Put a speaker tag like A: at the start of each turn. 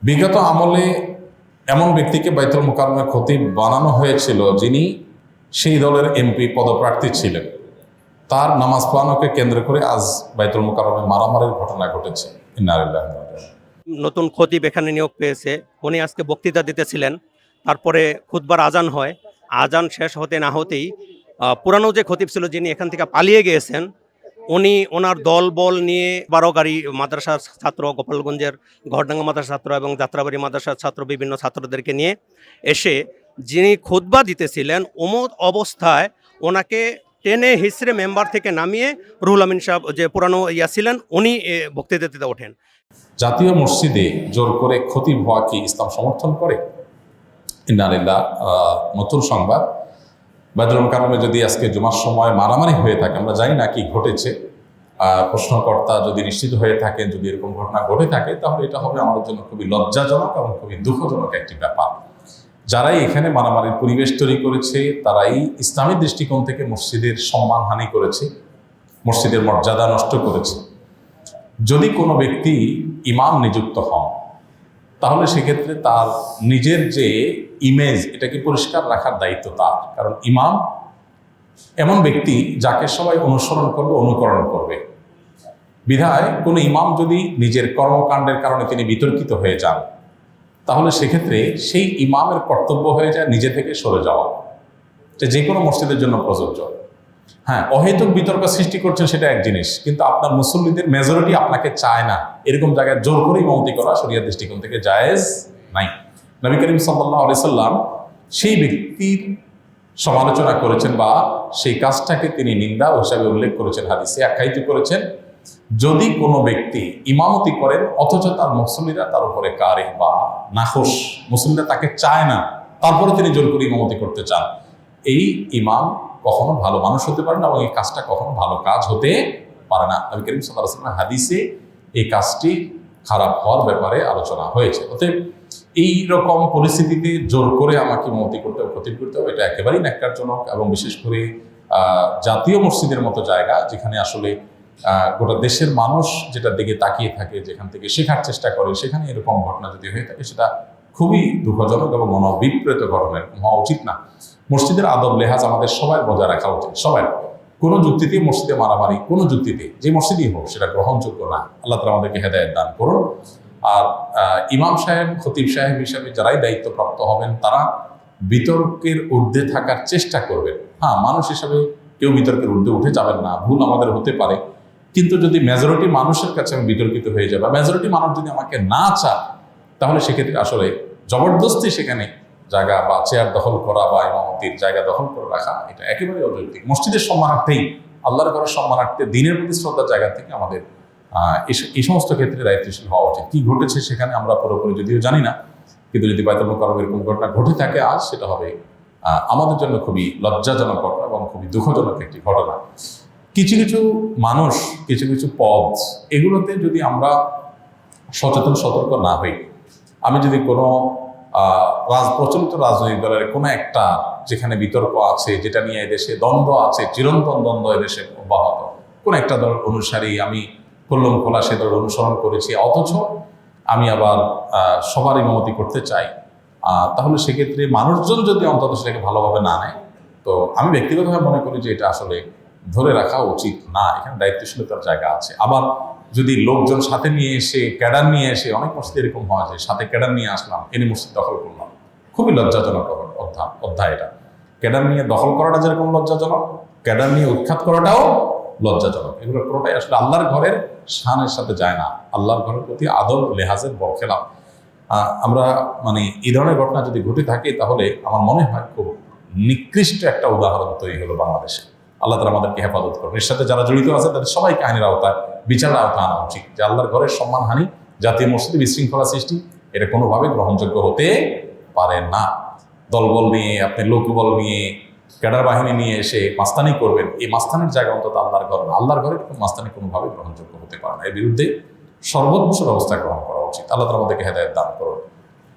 A: বিগত আমলে এমন ব্যক্তিকে বাইতুল মুকাররমের খতিব বানানো হয়েছিল যিনি সেই দলের এমপি পদপ্রার্থী ছিলেন। তার নামাজ পড়ানোকে কেন্দ্র করে আজ বাইতুল মুকাররমে মারামারির ঘটনা ঘটেছে। ইন্না লিল্লাহি ওয়া ইন্না ইলাইহি রাজিউন।
B: নতুন খতিব এখানে নিয়োগ পেয়েছে, উনি আজকে বক্তৃতা দিতেছিলেন। তারপরে খুতবার আজান হয়, আজান শেষ হতে না হতেই পুরানো যে খতিব ছিল যিনি এখান থেকে পালিয়ে গিয়েছেন, উনি ওনার দল বল নিয়ে 12 গাড়ি মাদ্রাসার ছাত্র, গোপালগঞ্জের ঘরডাঙ্গা মাদ্রাসার ছাত্র এবং যাত্রাবাড়ি মাদ্রাসার ছাত্র, বিভিন্ন ছাত্রদেরকে নিয়ে এসে যিনি খুতবা দিতেছিলেন ওমত অবস্থায় ওনাকে টেনে হিসড়ে মেম্বার থেকে নামিয়ে রুহুল আমিন সাহেব যে পুরানো ছিলেন উনি বক্তৃতা দিতে ওঠেন।
A: জাতীয় মসজিদে জোর করে খতিব হওয়া কি ইসলাম সমর্থন করে? ইন্না লিল্লাহ। নতুন সংবাদ, বাইতুল মুকাররমে যদি আজকে জুমার সময় মারামারি হয়ে থাকে, আমরা জানি না কি ঘটেছে, প্রশ্নকর্তা যদি নিশ্চিত হয়ে থাকেন, যদি এরকম ঘটনা ঘটে থাকে, তাহলে এটা হবে আমাদের জন্য খুবই লজ্জাজনক এবং খুবই দুঃখজনক একটি ব্যাপার। যারাই এখানে মারামারির পরিবেশ তৈরি করেছে তারাই ইসলামী দৃষ্টিকোণ থেকে মসজিদের সম্মানহানি করেছে, মসজিদের মর্যাদা নষ্ট করেছে। যদি কোনো ব্যক্তি ইমাম নিযুক্ত হন তাহলে সেক্ষেত্রে তার নিজের যে ইমেজ এটাকে পরিষ্কার রাখার দায়িত্ব তার। কারণ ইমাম এমন ব্যক্তি যাকে সবাই অনুসরণ করবে, অনুকরণ করবে। বিধায় কোনো ইমাম যদি নিজের কর্মকাণ্ডের কারণে তিনি বিতর্কিত হয়ে যান তাহলে সেক্ষেত্রে সেই ইমামের কর্তব্য হয়ে যায় নিজে থেকে সরে যাওয়া। যে কোনো মসজিদের জন্য প্রযোজ্য। হ্যাঁ, অহেতুক বিতর্ক সৃষ্টি করছেন সেটা এক জিনিস, কিন্তু আপনার মুসল্লিদের মেজরিটি আপনাকে চায় না, এরকম জায়গায় জোর করে ইমামতি করা শরিয়ার দৃষ্টিকোণ থেকে জায়েজ নাই। নবী করিম সাল্লাল্লাহু আলাইহি সাল্লাম সেই ব্যক্তির সমালোচনা করেছেন বা সেই কাজটাকে তিনি নিন্দা হিসাবে উল্লেখ করেছেন, হাদিসে আখ্যায়িত করেছেন। যদি কোনো ব্যক্তি ইমামতি করেন অথচ তার মুসল্লিরা তার উপরে কারে বা নাখোশ, মুসল্লিরা তাকে চায় না, তারপরে তিনি জোর করে ইমামতি করতে চান, এই ইমাম কখনো ভালো মানুষ হতে পারে না এবং এই কাজটা কখনো ভালো কাজ হতে পারে না। নবী করিম সাল্লাল্লাহু আলাইহি ওয়াসাল্লাম হাদিসে এই কাজটি খারাপ হওয়ার ব্যাপারে আলোচনা হয়েছে। অতএব এই রকম পরিস্থিতিতে জোর করে আমাকে ইমামতি করতে হবে, খতিব করতে হবে, এটা একেবারেই ন্যাক্কারজনক। এবং বিশেষ করে জাতীয় মসজিদের মতো জায়গা যেখানে আসলে গোটা দেশের মানুষ যেটার দিকে তাকিয়ে থাকে, যেখান থেকে শেখার চেষ্টা করে, সেখানে এরকম ঘটনা যদি হয়ে থাকে সেটা খুবই দুঃখজনক এবং মনোবিপ্রেত ঘটনা। এরকম হওয়া উচিত না। মসজিদের আদব লেহাজ আমাদের সবাই বজায় রাখা উচিত। সবাই কোনো যুক্তিতে মসজিদে মারামারি, কোনো যুক্তিতে যে মসজিদই হোক সেটা গ্রহণযোগ্য না। আল্লাহ তাআলা আমাদেরকে হেদায়েত দান করুন। আর ইমাম সাহেব, খতিব সাহেব হিসাবে যারাই দায়িত্বপ্রাপ্ত হবেন তারা বিতর্কের ঊর্ধ্বে থাকার চেষ্টা করবেন। হ্যাঁ, মানুষ হিসাবে কেউ বিতর্কের ঊর্ধ্বে উঠে যাবেন না, ভুল আমাদের হতে পারে। কিন্তু যদি মেজরিটি মানুষের কাছে আমি বিতর্কিত হয়ে যাই বা মেজরিটি মানুষ যদি আমাকে না চায় তাহলে সেক্ষেত্রে আসলে জবরদস্তি সেখানে জায়গা বা চেয়ার দখল করা বা ইমামতির জায়গা দখল করে রাখা এটা একেবারে অযৌক্তিক। মসজিদের সম্মানার্থেই, আল্লাহর ঘরের সম্মানার্থে, দিনের প্রতি শ্রদ্ধার জায়গা থেকে আমাদের এই সমস্ত ক্ষেত্রে দায়িত্বশীল হওয়া উচিত। কি ঘটেছে সেখানে আমরা পুরোপুরি যদিও জানি না, কিন্তু যদি বাইতুল মুকাররমে এরকম ঘটনা ঘটে থাকে আজ, সেটা হবে আমাদের জন্য খুবই লজ্জাজনক ঘটনা এবং খুবই দুঃখজনক একটি ঘটনা। কিছু কিছু মানুষ, কিছু কিছু পদ, এগুলোতে যদি আমরা সচেতন সতর্ক না হই, আমি যদি কোনো প্রচলিত রাজনৈতিক দলের কোনো একটা যেখানে বিতর্ক আছে, যেটা নিয়ে এদেশে দ্বন্দ্ব আছে, চিরন্তন দ্বন্দ্ব এদেশে অব্যাহত, কোন একটা দলের অনুসারী, আমি খোল্লম খোলা সে দল অনুসরণ করেছি, অথচ আমি আবার সবার ইমামতি করতে চাই, তাহলে সেক্ষেত্রে মানুষজন যদি অন্তত সেটাকে ভালোভাবে না নেয়, তো আমি ব্যক্তিগতভাবে মনে করি যে এটা আসলে ধরে রাখা উচিত না। এখানে দায়িত্বশীলতার জায়গা আছে। আবার যদি লোকজন সাথে নিয়ে এসে, ক্যাডার নিয়ে এসে, অনেক মসজিদে এরকম হয় যে সাথে ক্যাডার নিয়ে আসলাম, এনে মসজিদ দখল করলাম, খুবই লজ্জাজনক অধ্যায় এটা। ক্যাডার নিয়ে দখল করাটা যেরকম লজ্জাজনক, ক্যাডার নিয়ে উৎখাত করাটাও লজ্জাজনক। এগুলো পুরোটাই আসলে আল্লাহর ঘরের শানের সাথে যায় না, আল্লাহর ঘরের প্রতি আদব লেহাজের বরখেলাপ। আমরা এই ধরনের ঘটনা যদি ঘটে থাকে তাহলে আমার মনে হয় খুব নিকৃষ্ট একটা উদাহরণ তৈরি হলো বাংলাদেশে। আল্লাহ তাআলা আমাদেরকে হেফাজত করুন। এর সাথে যারা জড়িত আছে তাদের সবাইকে আইনের আওতায়, বিচারের আওতায় আনা উচিত। যে আল্লাহর ঘরের সম্মানহানি, জাতীয় মসজিদে বিশৃঙ্খলা সৃষ্টি, এটা কোনোভাবে গ্রহণযোগ্য হতে পারে না। দলবল নিয়ে, আপনি লোকবল নিয়ে, ক্যাডার বাহিনী নিয়ে এসে মাস্তানি করবেন, এই মাস্তানির জায়গা অন্তত আল্লাহর ঘর না। আল্লাহর ঘরে মাস্তানি কোনোভাবে গ্রহণযোগ্য হতে পারে না। এর বিরুদ্ধে সর্বোচ্চ ব্যবস্থা গ্রহণ করা উচিত। আল্লাহ তাআলা আমাদেরকে হেদায়েত দান করুন।